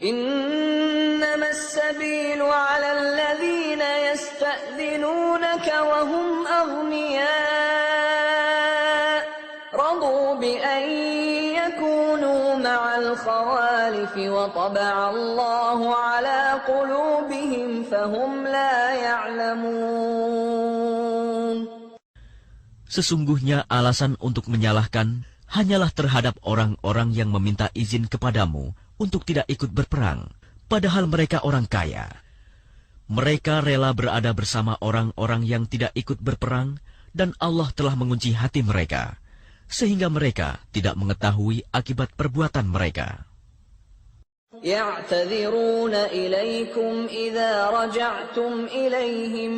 إنما السبيل على الذين يستأذنونك وهم أغنياء رضوا بأن يكونوا مع الخوالف وطبع الله على قلوبهم فهم لا يعلمون. Sesungguhnya alasan untuk menyalahkan hanyalah terhadap orang-orang yang meminta izin kepadamu untuk tidak ikut berperang, padahal mereka orang kaya. Mereka rela berada bersama orang-orang yang tidak ikut berperang, dan Allah telah mengunci hati mereka, sehingga mereka tidak mengetahui akibat perbuatan mereka. يعتذرون إليكم إذا رجعتم إليهم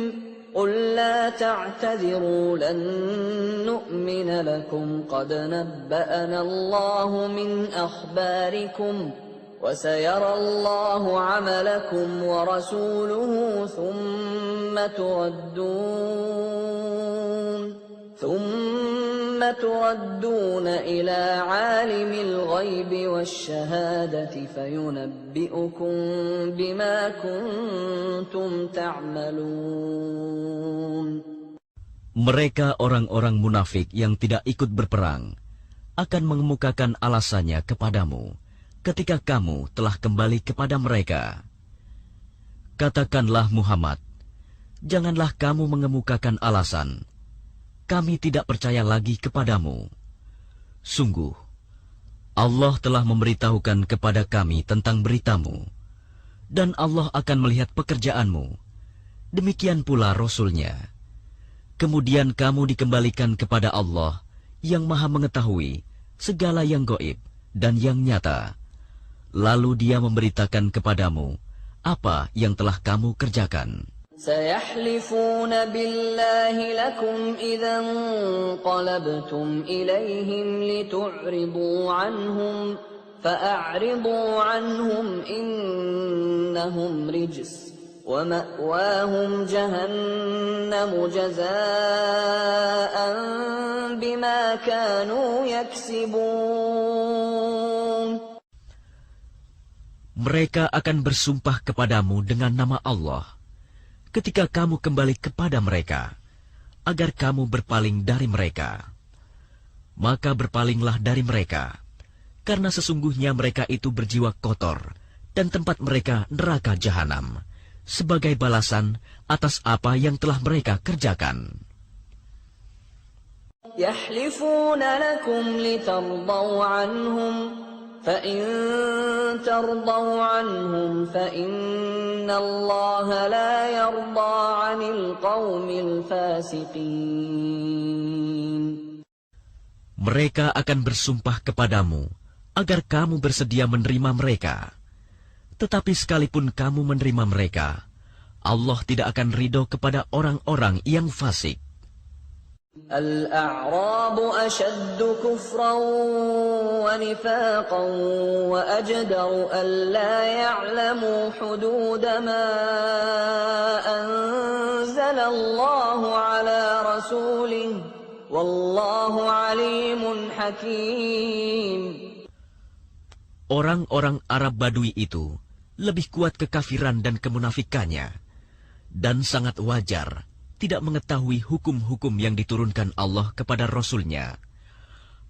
قل لا تعتذروا لن نؤمن لكم قد نبأنا الله من أخباركم وسيرى الله عملكم ورسوله ثم تردون إلى عالم الغيب والشهادة فينبئكم بما كنتم تعملون. Mereka orang-orang munafik yang tidak ikut berperang akan mengemukakan alasannya kepadamu ketika kamu telah kembali kepada mereka. Katakanlah Muhammad, janganlah kamu mengemukakan alasan, kami tidak percaya lagi kepadamu. Sungguh, Allah telah memberitahukan kepada kami tentang beritamu, dan Allah akan melihat pekerjaanmu. Demikian pula Rasul-Nya. Kemudian kamu dikembalikan kepada Allah yang Maha Mengetahui segala yang gaib dan yang nyata. Lalu Dia memberitakan kepadamu apa yang telah kamu kerjakan. سيحلفون بالله لكم إذا انقلبتم إليهم لتعرضوا عنهم فأعرضوا عنهم إنهم رجس ومأواهم جهنم جزاء بما كانوا يكسبون. Mereka akan bersumpah kepadamu dengan nama Allah ketika kamu kembali kepada mereka, agar kamu berpaling dari mereka. Maka berpalinglah dari mereka, karena sesungguhnya mereka itu berjiwa kotor, dan tempat mereka neraka jahanam, sebagai balasan atas apa yang telah mereka kerjakan. يحلفون لكم لترضوا عنهم فإن ترضوا عنهم فإن الله لا يرضى عن القوم الفاسقين. Mereka akan bersumpah kepadamu agar kamu bersedia menerima mereka. Tetapi sekalipun kamu menerima mereka, Allah tidak akan ridho kepada orang-orang yang fasik. الأعراب أشد كفرا ونفاقا وأجدر ألا يعلموا حدود ما أنزل الله على رسوله والله عليم حكيم. Orang-orang Arab Badui itu lebih kuat kekafiran dan kemunafikannya, dan sangat wajar tidak mengetahui hukum-hukum yang diturunkan Allah kepada Rasul-Nya.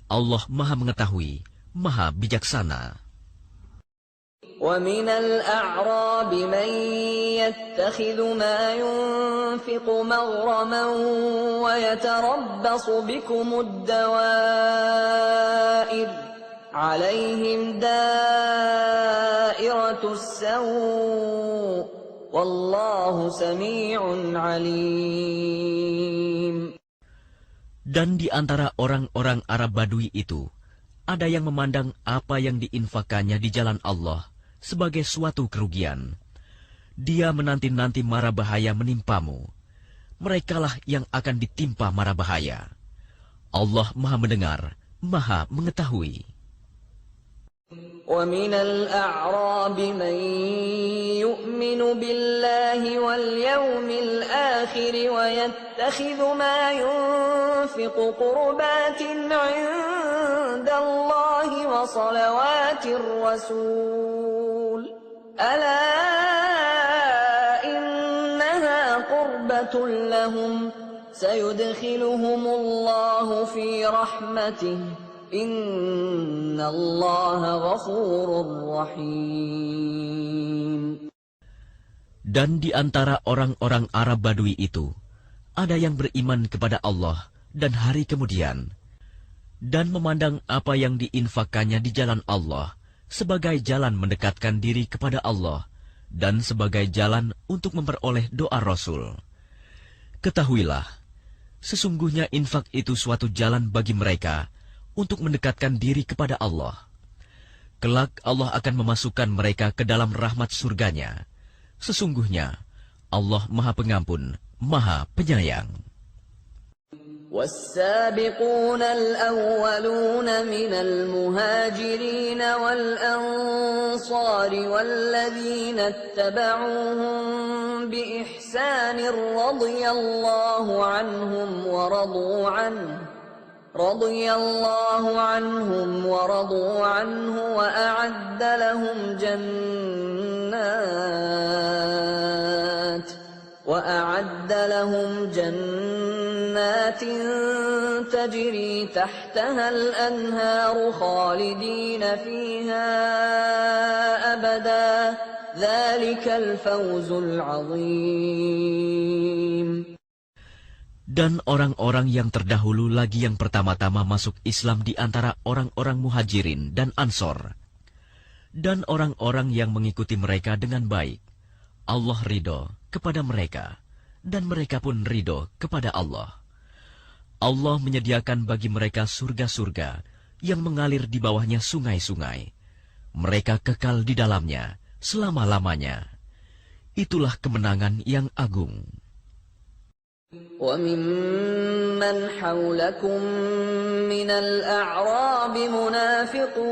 Allah Maha Mengetahui, Maha Bijaksana. وَمِنَ الْأَعْرَابِ مَنْ يَتَّخِذُ مَا يُنْفِقُ مَغْرَمًا وَيَتَرَبَّصُ بِكُمُ الدَّوَائِرَ عَلَيْهِمْ دَائِرَةُ السَّوْءِ Wallahu sami'un alim. Dan di antara orang-orang Arab Badui itu, ada yang memandang apa yang diinfakannya di jalan Allah sebagai suatu kerugian. Dia menanti-nanti mara bahaya menimpamu. Merekalah yang akan ditimpa mara bahaya. Allah Maha Mendengar, Maha Mengetahui. وَمِنَ الْأَعْرَابِ مَنْ يُؤْمِنُ بِاللَّهِ وَالْيَوْمِ الْآخِرِ وَيَتَّخِذُ مَا يُنْفِقُ قُرُبَاتٍ عِنْدَ اللَّهِ وَصَلَوَاتِ الرَّسُولِ ألا إنها قربة لهم سيدخلهم الله في رحمته إن الله غفور رحيم. Dan di antara orang-orang Arab Badui itu, ada yang beriman kepada Allah dan hari kemudian, dan memandang apa yang diinfakkannya di jalan Allah sebagai jalan mendekatkan diri kepada Allah dan sebagai jalan untuk memperoleh doa Rasul. Ketahuilah, sesungguhnya infak itu suatu jalan bagi mereka untuk mendekatkan diri kepada Allah. Kelak Allah akan memasukkan mereka ke dalam rahmat surganya. Sesungguhnya Allah Maha Pengampun, Maha Penyayang. والسابقون الأولون من المهاجرين والأنصار والذين اتبعوهم بإحسان رضي الله عنهم ورضوا عنه وأعد لهم جنات تجري تحتها الأنهار خالدين فيها أبدا ذلك الفوز العظيم. Dan orang-orang yang terdahulu lagi yang pertama-tama masuk Islam di antara orang-orang Muhajirin dan Ansor, dan orang-orang yang mengikuti mereka dengan baik. Allah ridho kepada mereka, dan mereka pun ridho kepada Allah. Allah menyediakan bagi mereka surga-surga yang mengalir di bawahnya sungai-sungai. Mereka kekal di dalamnya selama-lamanya. Itulah kemenangan yang agung. وَمِمَّنْ حَوْلَكُمْ مِنَ الْأَعْرَابِ مُنَافِقُونَ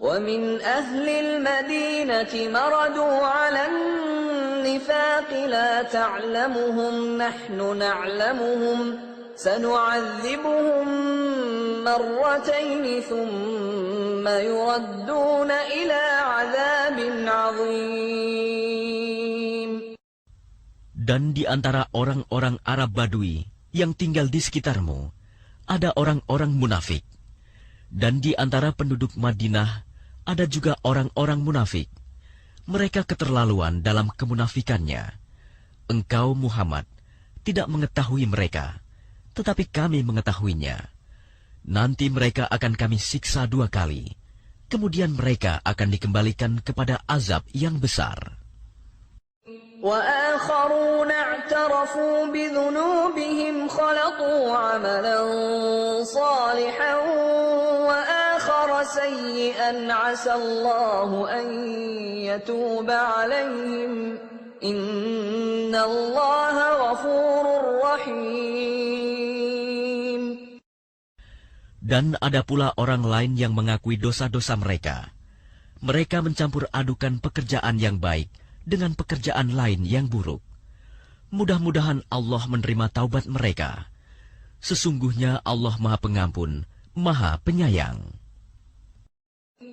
وَمِنْ أَهْلِ الْمَدِينَةِ مَرَدُوا عَلَى النِّفَاقِ لَا تَعْلَمُهُمْ نَحْنُ نَعْلَمُهُمْ سَنُعَذِّبُهُمْ مَرَّتَيْنِ ثُمَّ يُرَدُّونَ إِلَى عَذَابٍ عَظِيمٍ. Dan di antara orang-orang Arab Badui yang tinggal di sekitarmu, ada orang-orang munafik. Dan di antara penduduk Madinah, ada juga orang-orang munafik. Mereka keterlaluan dalam kemunafikannya. Engkau, Muhammad, tidak mengetahui mereka, tetapi kami mengetahuinya. Nanti mereka akan kami siksa 2 kali. Kemudian mereka akan dikembalikan kepada azab yang besar. وآخرون اعترفوا بذنوبهم خلطوا عملا صالحا وآخر سيئا عسى الله أن يتوب عليهم إن الله غفور رحيم. Dan ada pula orang lain yang mengakui dosa-dosa mereka. Mereka mencampur adukan pekerjaan yang baik dengan pekerjaan lain yang buruk. Mudah-mudahan Allah menerima taubat mereka. Sesungguhnya Allah Maha Pengampun, Maha Penyayang.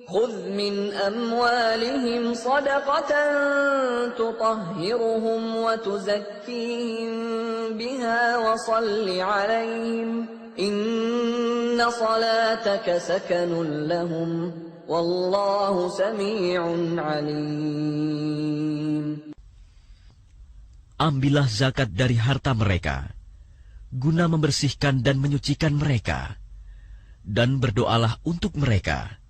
خذ من أموالهم صدقة تطهرهم وتزكيهم بها وصل عليهم إن صلاتك سكن لهم Wallahu sami'un alim. Ambillah zakat dari harta mereka, guna membersihkan dan menyucikan mereka. Dan berdoalah untuk mereka.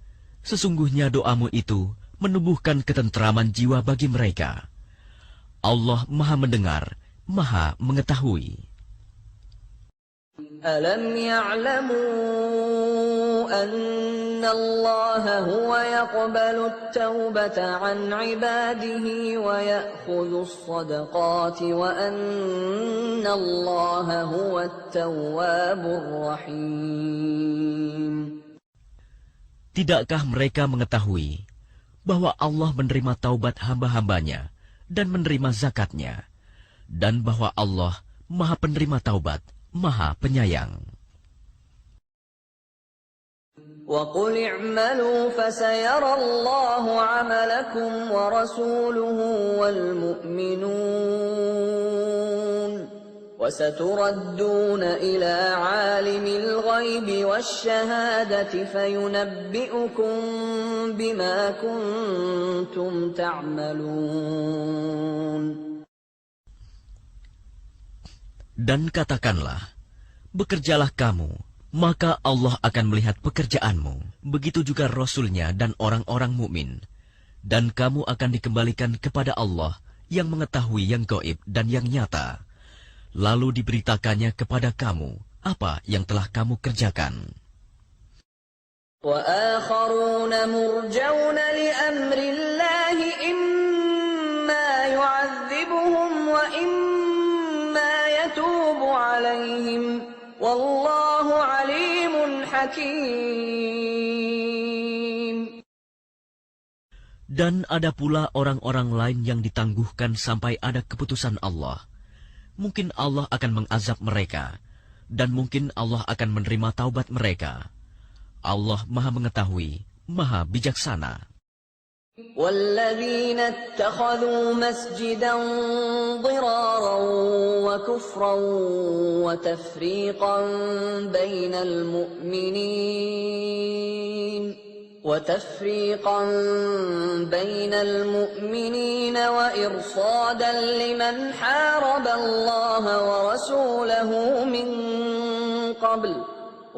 Sesungguhnya doamu itu menumbuhkan ketentraman jiwa bagi mereka. Allah Maha mendengar, Maha mengetahui. Alam ya'lamu anna Allah huwa yaqbalu at-taubata 'an 'ibadihi wa ya'khudhu as-sadaqati wa anna Allah huwa at-tawwabur rahim. Tidakkah mereka mengetahui bahwa Allah menerima taubat hamba-hambanya dan menerima zakatnya, dan bahwa Allah Maha Penerima Taubat, Maha Penyayang. وَقُلِ اعْمَلُوا فَسَيَرَى اللَّهُ عَمَلَكُمْ وَرَسُولُهُ وَالْمُؤْمِنُونَ وَسَتُرَدُّونَ إِلَى عَالِمِ الْغَيْبِ وَالشَّهَادَةِ فَيُنَبِّئُكُم بِمَا كُنتُمْ تَعْمَلُونَ. Dan katakanlah, bekerjalah kamu, maka Allah akan melihat pekerjaanmu. Begitu juga Rasul-Nya dan orang-orang mukmin. Dan kamu akan dikembalikan kepada Allah yang mengetahui yang gaib dan yang nyata. Lalu diberitakannya kepada kamu apa yang telah kamu kerjakan. وَآخَرُونَ مُرْجَوْنَ لِأَمْرِ اللَّهِ إِمَّا يُعَذِّبُهُمْ وَإِمَّا يَتُوبُ عَلَيْهِمْ وَاللَّهُ عَلِيمٌ حَكِيمٌ. Dan ada pula orang-orang lain yang ditangguhkan sampai ada keputusan Allah. Mungkin Allah akan mengazab mereka, dan mungkin Allah akan menerima taubat mereka. Allah Maha Mengetahui, Maha Bijaksana. وَالَّذِينَ اتَّخَذُوا مَسْجِدًا ضِرَارًا وَكُفْرًا وَتَفْرِيقًا بَيْنَ الْمُؤْمِنِينَ وَإِرْصَادًا لِمَنْ حَارَبَ اللَّهَ وَرَسُولَهُ مِنْ قَبْلُ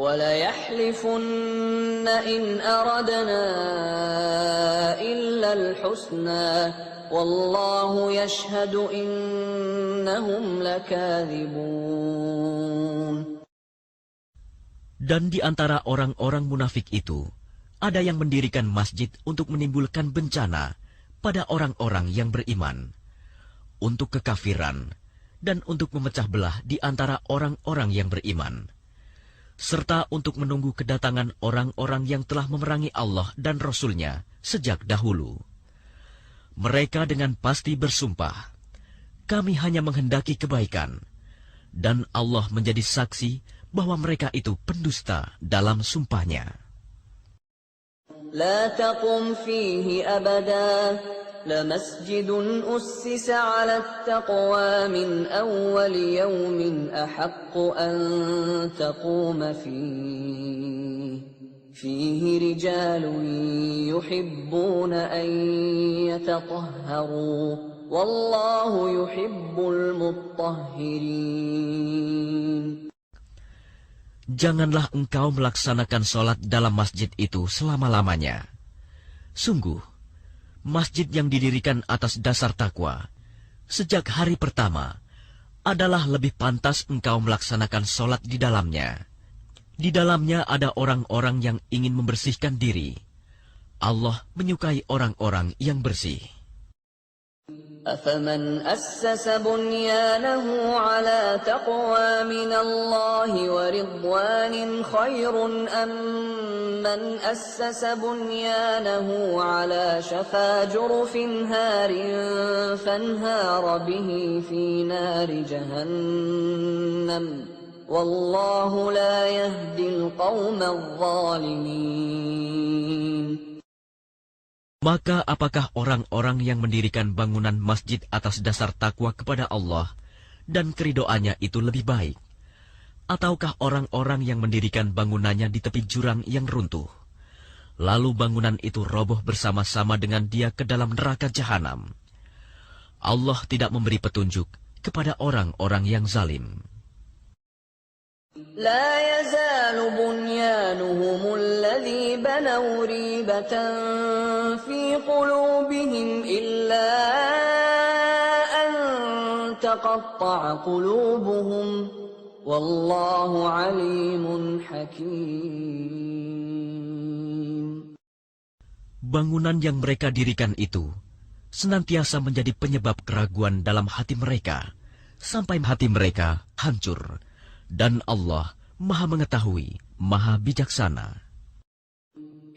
وَلَيَحْلِفُنَّ إِنْ أَرَدْنَا إِلَّا الْحُسْنَى وَاللَّهُ يَشْهَدُ إِنَّهُمْ لَكَاذِبُونَ. Dan di antara orang-orang munafik itu, ada yang mendirikan masjid untuk menimbulkan bencana pada orang-orang yang beriman, untuk kekafiran, dan untuk memecah belah di antara orang-orang yang beriman, serta untuk menunggu kedatangan orang-orang yang telah memerangi Allah dan Rasul-Nya sejak dahulu. Mereka dengan pasti bersumpah, kami hanya menghendaki kebaikan, dan Allah menjadi saksi bahwa mereka itu pendusta dalam sumpahnya. لا تقم فيه أبدا لمسجد أسس على التقوى من أول يوم أحق أن تقوم فيه رجال يحبون أن يتطهروا والله يحب المطهرين. Janganlah engkau melaksanakan sholat dalam masjid itu selama-lamanya. Sungguh, masjid yang didirikan atas dasar takwa, sejak hari pertama, adalah lebih pantas engkau melaksanakan sholat di dalamnya. Di dalamnya ada orang-orang yang ingin membersihkan diri. Allah menyukai orang-orang yang bersih. أَفَمَنْ أَسَّسَ بُنْيَانَهُ عَلَى تَقْوَى مِنَ اللَّهِ وَرِضْوَانٍ خَيْرٌ أَمْ مَنْ أَسَّسَ بُنْيَانَهُ عَلَى شَفَا جُرُفٍ هَارٍ فَانْهَارَ بِهِ فِي نَارِ جَهَنَّمَ وَاللَّهُ لَا يَهْدِي الْقَوْمَ الظَّالِمِينَ. Maka apakah orang-orang yang mendirikan bangunan masjid atas dasar takwa kepada Allah dan keridoannya itu lebih baik? Ataukah orang-orang yang mendirikan bangunannya di tepi jurang yang runtuh, lalu bangunan itu roboh bersama-sama dengan dia ke dalam neraka jahanam? Allah tidak memberi petunjuk kepada orang-orang yang zalim. لا يزال بنيانهم الذي بنوا ريبة في قلوبهم إلا أن تقطع قلوبهم والله عليم حكيم. Bangunan yang mereka dirikan itu senantiasa menjadi penyebab keraguan dalam hati mereka, sampai hati mereka hancur. Dan Allah Maha Mengetahui, Maha Bijaksana.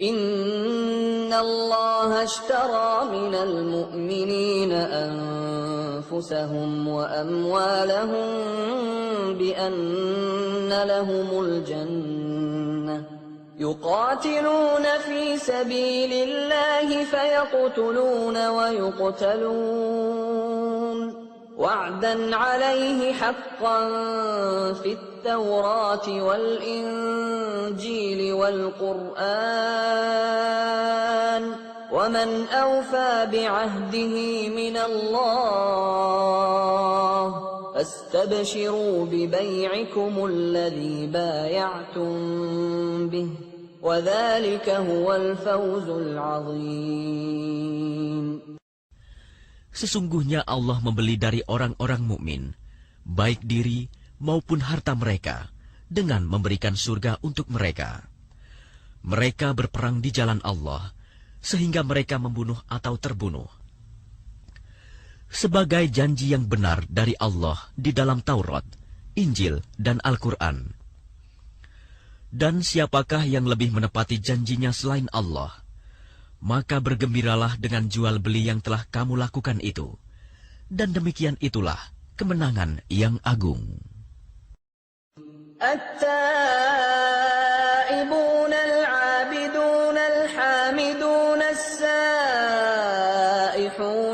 Inna Allah ashtara minal mu'minina anfusahum wa amwalahum bi anna lahumul jannah يقاتلون في سبيل الله فيقتلون ويقتلون وعدا عليه حقا في التوراة والإنجيل والقرآن ومن أوفى بعهده من الله فاستبشروا ببيعكم الذي بايعتم به وذلك هو الفوز العظيم. Sesungguhnya Allah membeli dari orang-orang mukmin, baik diri maupun harta mereka, dengan memberikan surga untuk mereka. Mereka berperang di jalan Allah, sehingga mereka membunuh atau terbunuh. Sebagai janji yang benar dari Allah di dalam Taurat, Injil, dan Al-Quran. Dan siapakah yang lebih menepati janjinya selain Allah? Maka bergembiralah dengan jual beli yang telah kamu lakukan itu. Dan demikian itulah kemenangan yang agung. التائبون العابدون الحامدون السائحون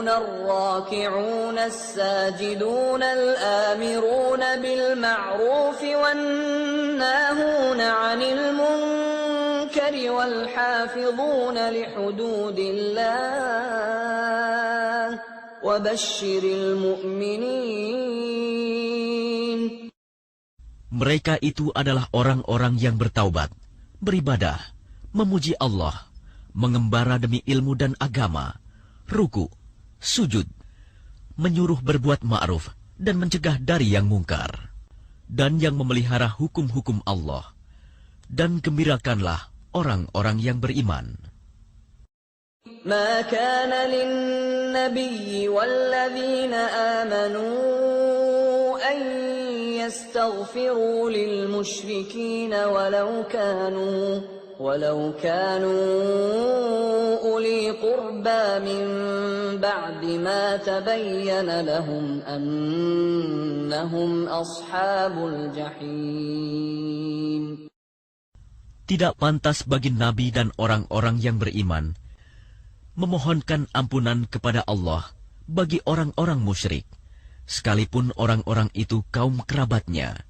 الراكعون الساجدون الآمرون بالمعروف والناهون عن المنكر والحافظون لحدود الله وبشر المؤمنين. Mereka itu adalah orang-orang yang bertaubat, beribadah, memuji Allah, mengembara demi ilmu dan agama, ruku, sujud, menyuruh berbuat ma'ruf dan mencegah dari yang mungkar, dan yang memelihara hukum-hukum Allah. Dan gembirakanlah orang-orang yang beriman. ما كان للنبي والذين آمنوا أن يستغفروا للمشركين ولو كانوا أولي قربى من بعد ما تبين لهم أنهم أصحاب الجحيم. Tidak pantas bagi Nabi dan orang-orang yang beriman memohonkan ampunan kepada Allah bagi orang-orang musyrik, sekalipun orang-orang itu kaum kerabatnya,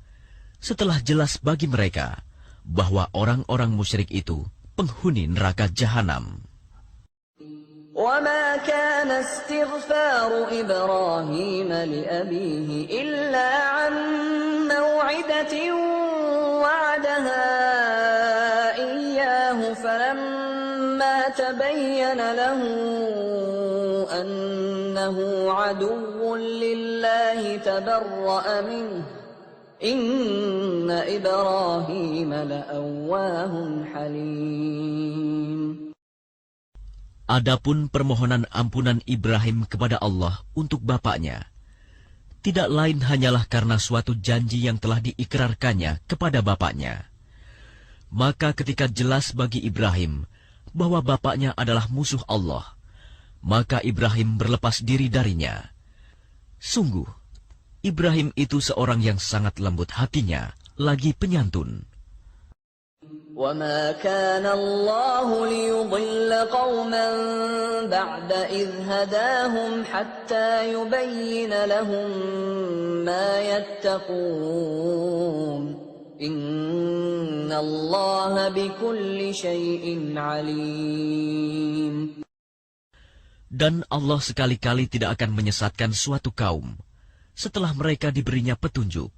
setelah jelas bagi mereka bahwa orang-orang musyrik itu penghuni neraka jahanam. وما كان استغفار إبراهيم لأبيه إلا عن موعدة وعدها إياه فلما تبين له أنه عدو لله تبرأ منه إن إبراهيم لأواه حليم. Adapun permohonan ampunan Ibrahim kepada Allah untuk bapaknya, tidak lain hanyalah karena suatu janji yang telah diikrarkannya kepada bapaknya. Maka ketika jelas bagi Ibrahim bahwa bapaknya adalah musuh Allah, maka Ibrahim berlepas diri darinya. Sungguh, Ibrahim itu seorang yang sangat lembut hatinya, lagi penyantun. وَمَا كَانَ اللَّهُ لِيُضِلَّ قَوْمًا بَعْدَ إِذْ هَدَاهُمْ حَتَّى يُبَيِّنَ لَهُم مَّا يَتَّقُونَ إِنَّ اللَّهَ بِكُلِّ شَيْءٍ عَلِيمٌ. Dan Allah sekali-kali tidak akan menyesatkan suatu kaum setelah mereka diberinya petunjuk,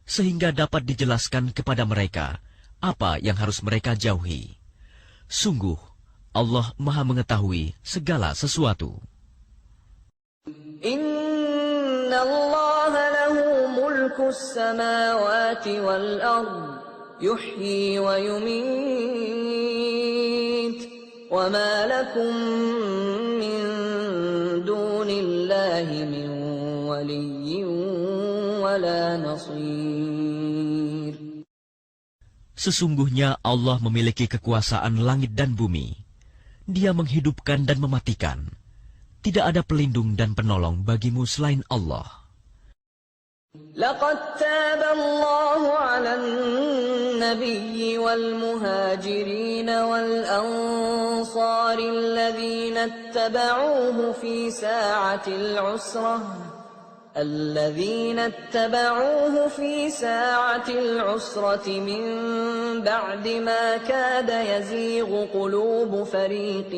sehingga dapat dijelaskan kepada mereka apa yang harus mereka jauhi. Sungguh, Allah Maha mengetahui segala sesuatu. Inna Allah lahu mulkus samawati wal ard, yuhyi wa yumit, wa ma lakum min dunillahi min waliyyin wa la nasir. Sesungguhnya Allah memiliki kekuasaan langit dan bumi. Dia menghidupkan dan mematikan. Tidak ada pelindung dan penolong bagimu selain Allah. لقد تاب الله على النبي والمهاجرين والأنصار الذين اتبعوه في ساعة العسرة من بعد ما كاد يزيغ قلوب فريق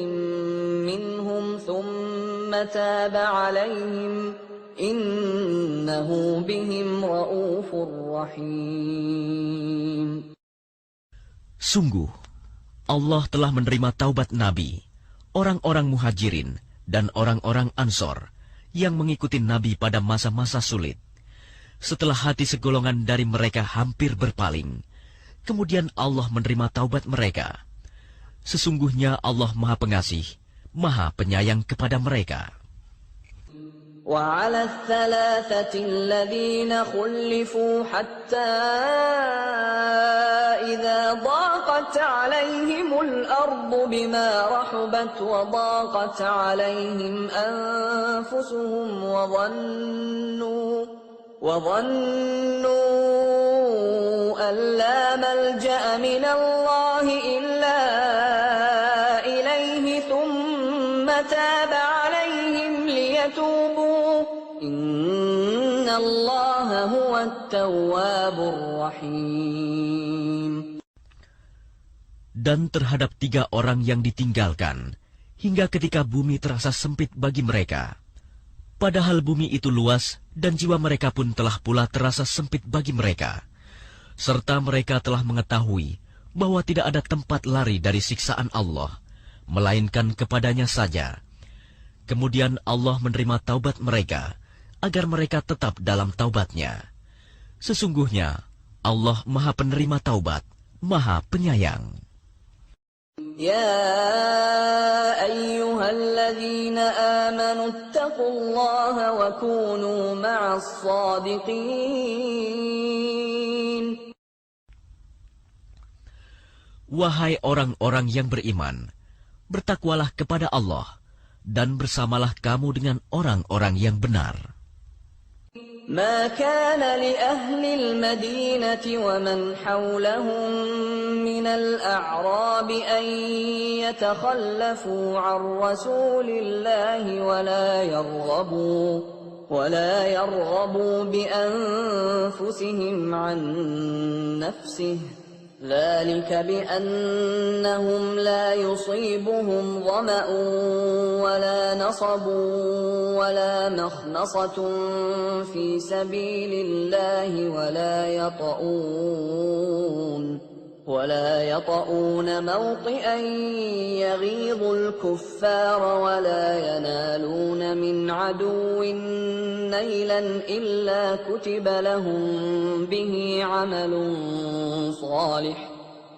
منهم ثم تاب عليهم إنه بهم رؤوف رحيم. Sungguh, Allah telah menerima taubat Nabi, orang-orang muhajirin, dan orang-orang Ansor yang mengikuti Nabi pada masa-masa sulit. Setelah hati segolongan dari mereka hampir berpaling, kemudian Allah menerima taubat mereka. Sesungguhnya Allah Maha Pengasih, Maha Penyayang kepada mereka. وعلى الثلاثة الذين خلفوا حتى إذا ضاقت عليهم الأرض بما رحبت وضاقت عليهم أنفسهم وظنوا أن لا ملجأ من الله إلا إليه ثم تاب عليهم ليتوبوا إن الله هو التواب الرحيم. Dan terhadap 3 orang yang ditinggalkan, hingga ketika bumi terasa sempit bagi mereka. Padahal bumi itu luas, dan jiwa mereka pun telah pula terasa sempit bagi mereka. Serta mereka telah mengetahui bahwa tidak ada tempat lari dari siksaan Allah, melainkan kepadanya saja. Kemudian Allah menerima taubat mereka, agar mereka tetap dalam taubatnya. Sesungguhnya Allah Maha Penerima Taubat, Maha Penyayang. يا أيها الذين آمنوا اتقوا الله وكونوا مع الصادقين. Wahai orang-orang yang beriman, bertakwalah kepada Allah, dan bersamalah kamu dengan orang-orang yang benar. ما كان لأهل المدينة ومن حولهم من الأعراب أن يتخلفوا عن رسول الله ولا يرغبوا بأنفسهم عن نفسه ذلك بأنهم لا يصيبهم ظمأ ولا نصب ولا مخنصة في سبيل الله ولا يطؤون موطئا يغيظ الكفار ولا ينالون من عدو نيلا إلا كتب لهم به عمل صالح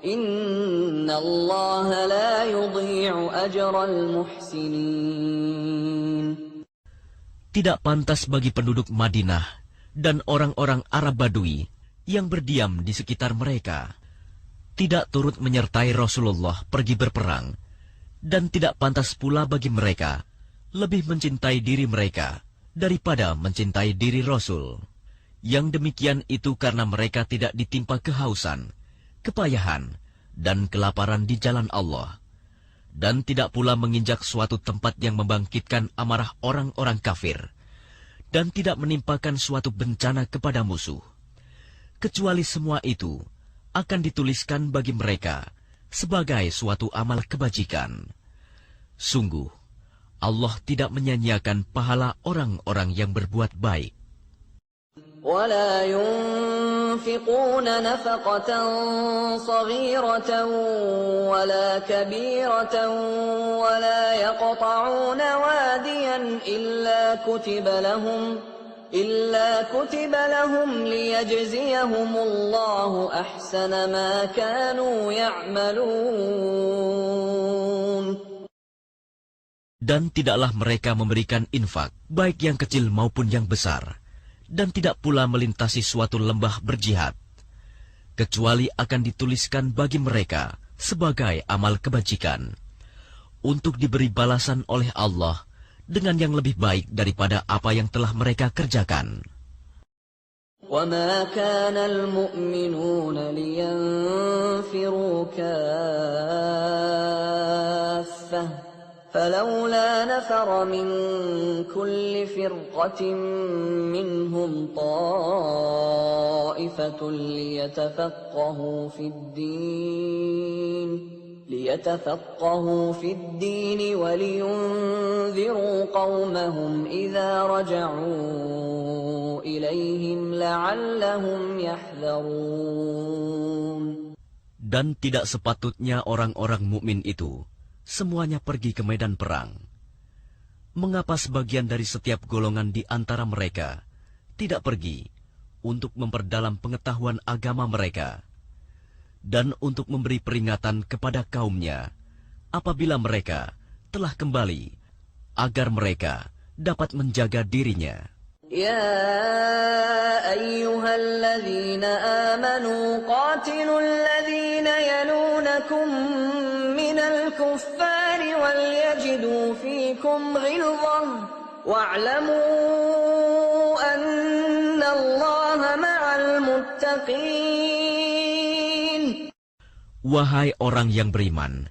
إن الله لا يضيع أجر المحسنين. Tidak pantas bagi penduduk Madinah dan orang-orang Arab Badui yang berdiam di sekitar mereka tidak turut menyertai Rasulullah pergi berperang, dan tidak pantas pula bagi mereka lebih mencintai diri mereka daripada mencintai diri Rasul. Yang demikian itu karena mereka tidak ditimpa kehausan, kepayahan, dan kelaparan di jalan Allah, dan tidak pula menginjak suatu tempat yang membangkitkan amarah orang-orang kafir, dan tidak menimpakan suatu bencana kepada musuh. Kecuali semua itu akan dituliskan bagi mereka sebagai suatu amal kebajikan. Sungguh, Allah tidak menyanyiakan pahala orang-orang yang berbuat baik. ولا ينفقون نفقة صغيرة ولا كبيرة ولا يقطعون واديا إلا كتب لهم ليجزيهم الله أحسن ما كانوا يعملون. Dan tidaklah mereka memberikan infak, baik yang kecil maupun yang besar, dan tidak pula melintasi suatu lembah berjihad, kecuali akan dituliskan bagi mereka sebagai amal kebajikan, untuk diberi balasan oleh Allah dengan yang lebih baik daripada apa yang telah mereka kerjakan. وما كان المؤمنون لينفروا كافة فلولا نفر من كل فرقة منهم طائفة ليتفقهوا في الدين ولينذروا قومهم إذا رجعوا إليهم لعلهم يحذرون. Dan tidak sepatutnya orang-orang mukmin itu semuanya pergi ke medan perang. Mengapa sebagian dari setiap golongan di antara mereka tidak pergi untuk memperdalam pengetahuan agama mereka dan untuk memberi peringatan kepada kaumnya apabila mereka telah kembali, agar mereka dapat menjaga dirinya. Ya ayyuhalladzina amanu qatilul ladzina yalunakum minal kuffari wal yajidu fikum ghilzah wa'lamu annallaha ma'al muttaqin. Wahai orang yang beriman,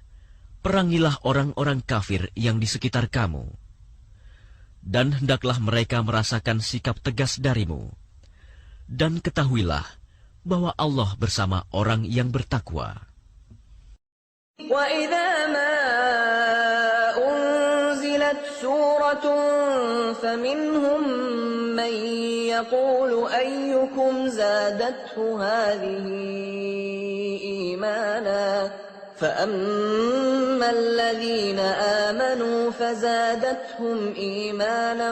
perangilah orang-orang kafir yang di sekitar kamu, dan hendaklah mereka merasakan sikap tegas darimu. Dan ketahuilah bahwa Allah bersama orang yang bertakwa. Wa idza ma unzilat suratun faminhum man yaqulu ayyukum zadathu hadhihi imana فأما الذين آمنوا فزادتهم إيمانا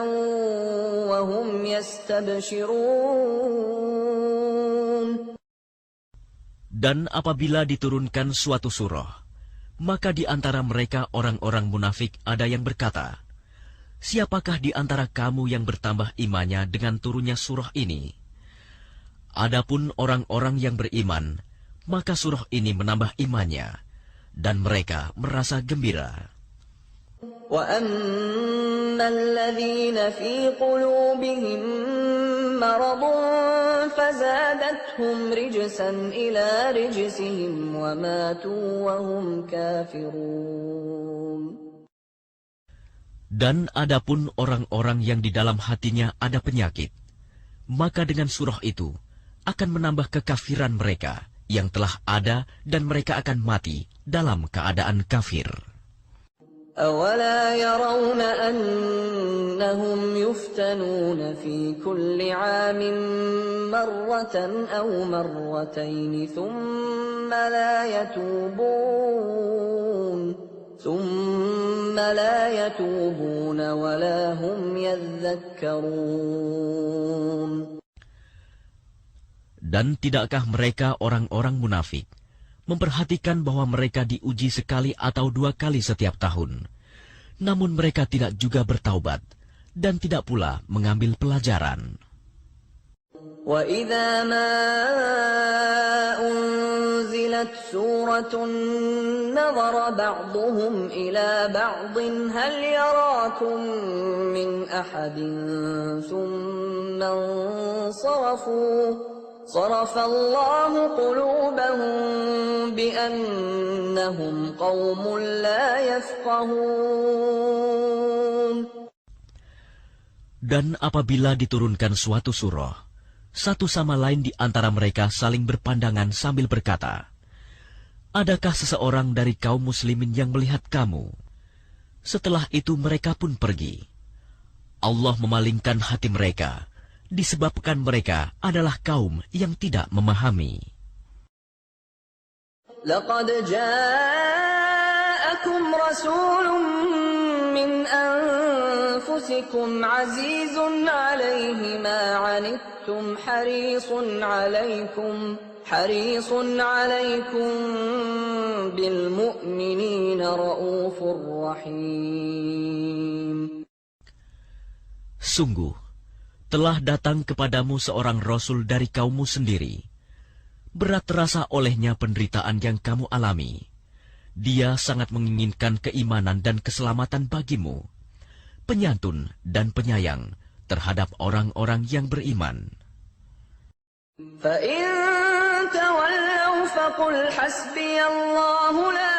وهم يستبشرون. Dan apabila diturunkan suatu surah, maka di antara mereka orang-orang munafik ada yang berkata, siapakah di antara kamu yang bertambah imannya dengan turunnya surah ini? Adapun orang-orang yang beriman, maka surah ini menambah imannya, dan mereka merasa gembira. وَأَمَّا الَّذِينَ فِي قُلُوبِهِم مَّرَضٌ فَزَادَتْهُمْ رِجْسًا إِلَىٰ رِجْسِهِمْ وَمَاتُوا وَهُمْ كَافِرُونَ. Dan adapun orang-orang yang di dalam hatinya ada penyakit, maka dengan surah itu akan menambah kekafiran mereka yang telah ada, dan mereka akan mati dalam keadaan kafir. أَوَلَا يَرَوْنَ أَنَّهُمْ يُفْتَنُونَ فِي كُلِّ عَامٍ مَّرَّةً أَوْ مَرَّتَيْنِ ثُمَّ لَا يَتُوبُونَ وَلَا هُمْ يَذَّكَّرُونَ. Dan tidakkah mereka orang-orang munafik memperhatikan bahwa mereka diuji sekali atau dua kali setiap tahun, namun mereka tidak juga bertaubat dan tidak pula mengambil pelajaran. وَإِذَا مَا أُنزِلَتْ سُورَةٌ نَظَرَ بَعْضُهُمْ إِلَى بَعْضٍ هَلْ يَرَاكُمْ مِنْ أَحَدٍ ثُمَّ انصَرَفُوا صرف الله قلوبهم بأنهم قوم لا يفقهون. Dan apabila diturunkan suatu surah, satu sama lain di antara mereka saling berpandangan sambil berkata, adakah seseorang dari kaum muslimin yang melihat kamu? Setelah itu mereka pun pergi. Allah memalingkan hati mereka, disebabkan mereka adalah kaum yang tidak memahami. Laqad ja'akum rasulun min anfusikum azizun 'alaihi ma 'anittum harisun 'alaikum bil mu'minina raufur rahim. Sungguh telah datang kepadamu seorang Rasul dari kaummu sendiri. Berat terasa olehnya penderitaan yang kamu alami. Dia sangat menginginkan keimanan dan keselamatan bagimu, penyantun dan penyayang terhadap orang-orang yang beriman. فَإِن تَوَلَّوْا فَقُلْ حَسْبِيَ اللَّهُ لَا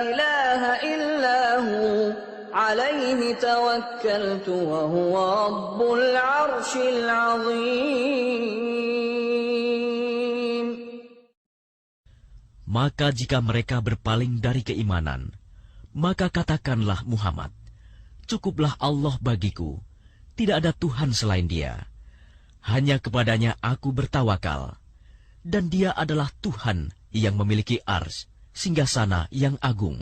إِلَٰهَ إِلَّا هُوَ عَلَيْهِ تَوَكَّلْتُ وَهُوَ رَبُّ الْعَرْشِ الْعَظِيمِ. Maka jika mereka berpaling dari keimanan, maka katakanlah Muhammad, cukuplah Allah bagiku, tidak ada Tuhan selain Dia. Hanya kepadanya aku bertawakal, dan Dia adalah Tuhan yang memiliki ars, singgasana yang agung.